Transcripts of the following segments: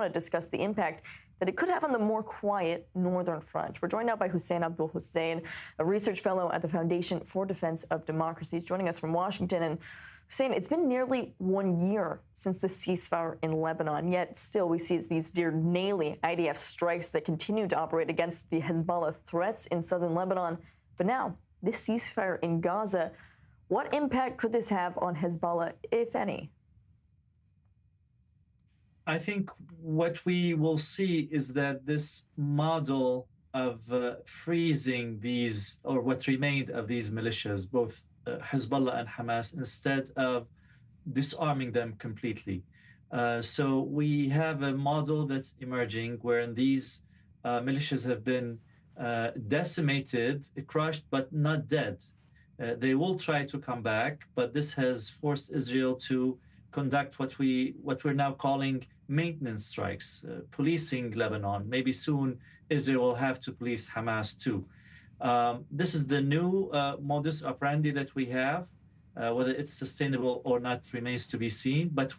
want to discuss the impact that it could have on the more quiet northern front. We're joined now by Hussain-Abdul-Hussain, a research fellow at the Foundation for Defense of Democracy. He's joining us from Washington. And Hussain, it's been nearly 1 year since the ceasefire in Lebanon, yet still we see these daily IDF strikes that continue to operate against the Hezbollah threats in southern Lebanon. But now, this ceasefire in Gaza, what impact could this have on Hezbollah, if any? I think what we will see is that this model of freezing these, or what remained of these militias, both Hezbollah and Hamas, instead of disarming them completely. So we have a model that's emerging wherein these militias have been decimated, crushed, but not dead. They will try to come back, but this has forced Israel to conduct what we're now calling maintenance strikes, policing Lebanon. Maybe soon Israel will have to police Hamas too. This is the new modus operandi that we have. Whether it's sustainable or not remains to be seen. But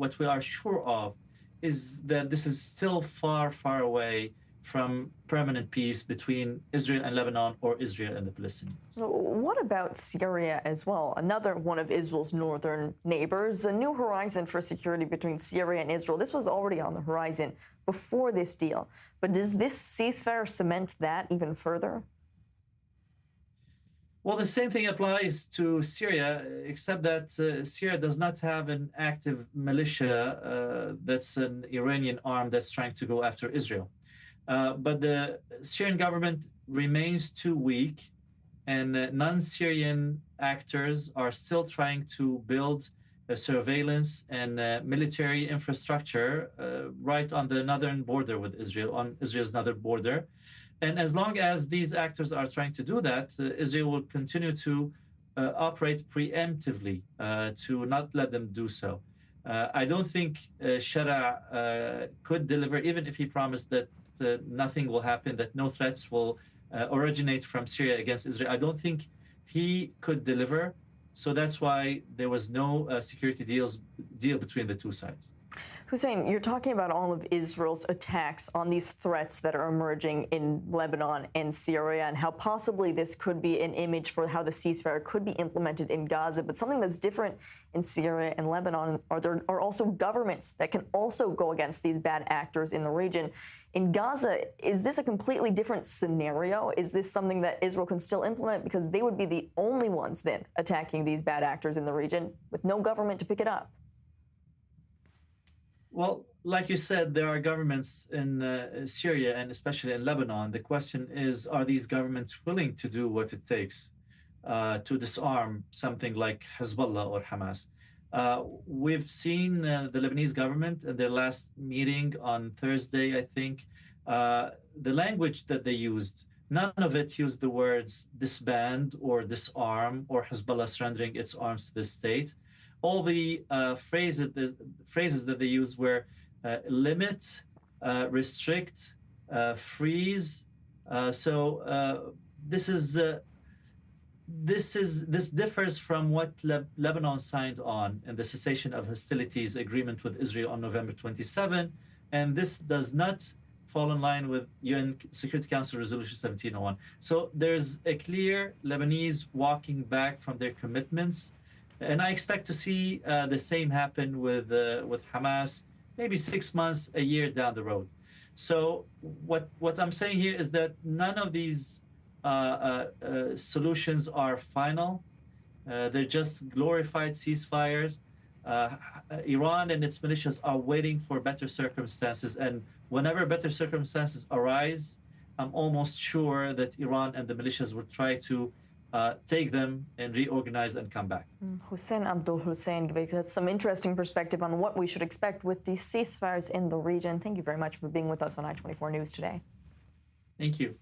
what we are sure of is that this is still far, far away from permanent peace between Israel and Lebanon or Israel and the Palestinians. So what about Syria as well? Another one of Israel's northern neighbors, a new horizon for security between Syria and Israel. This was already on the horizon before this deal. But does this ceasefire cement that even further? Well, the same thing applies to Syria, except that Syria does not have an active militia that's an Iranian arm that's trying to go after Israel. But the Syrian government remains too weak, and non-Syrian actors are still trying to build a surveillance and military infrastructure right on the northern border with Israel, on Israel's northern border. And as long as these actors are trying to do that, Israel will continue to operate preemptively to not let them do so. I don't think Shara could deliver, even if he promised that nothing will happen, that no threats will originate from Syria against Israel. I don't think he could deliver. So that's why there was no security deal between the two sides. Hussain, you're talking about all of Israel's attacks on these threats that are emerging in Lebanon and Syria, and how possibly this could be an image for how the ceasefire could be implemented in Gaza. But something that's different in Syria and Lebanon there are also governments that can also go against these bad actors in the region. In Gaza, is this a completely different scenario? Is this something that Israel can still implement? Because they would be the only ones then attacking these bad actors in the region with no government to pick it up. Well, like you said, there are governments in Syria and especially in Lebanon. The question is, are these governments willing to do what it takes to disarm something like Hezbollah or Hamas? We've seen the Lebanese government in their last meeting on Thursday, I think, the language that they used, none of it used the words disband or disarm or Hezbollah surrendering its arms to the state. All the phrases that they used were limit, restrict, freeze. This differs from what Lebanon signed on in the cessation of hostilities agreement with Israel on November 27, and this does not fall in line with UN Security Council Resolution 1701. So there's a clear Lebanese walking back from their commitments. And I expect to see the same happen with Hamas, maybe 6 months, a year down the road. So what I'm saying here is that none of these solutions are final. They're just glorified ceasefires. Iran and its militias are waiting for better circumstances. And whenever better circumstances arise, I'm almost sure that Iran and the militias will try to take them and reorganize and come back. Hussain-Abdul-Hussain gives us some interesting perspective on what we should expect with these ceasefires in the region. Thank you very much for being with us on i24 News today. Thank you.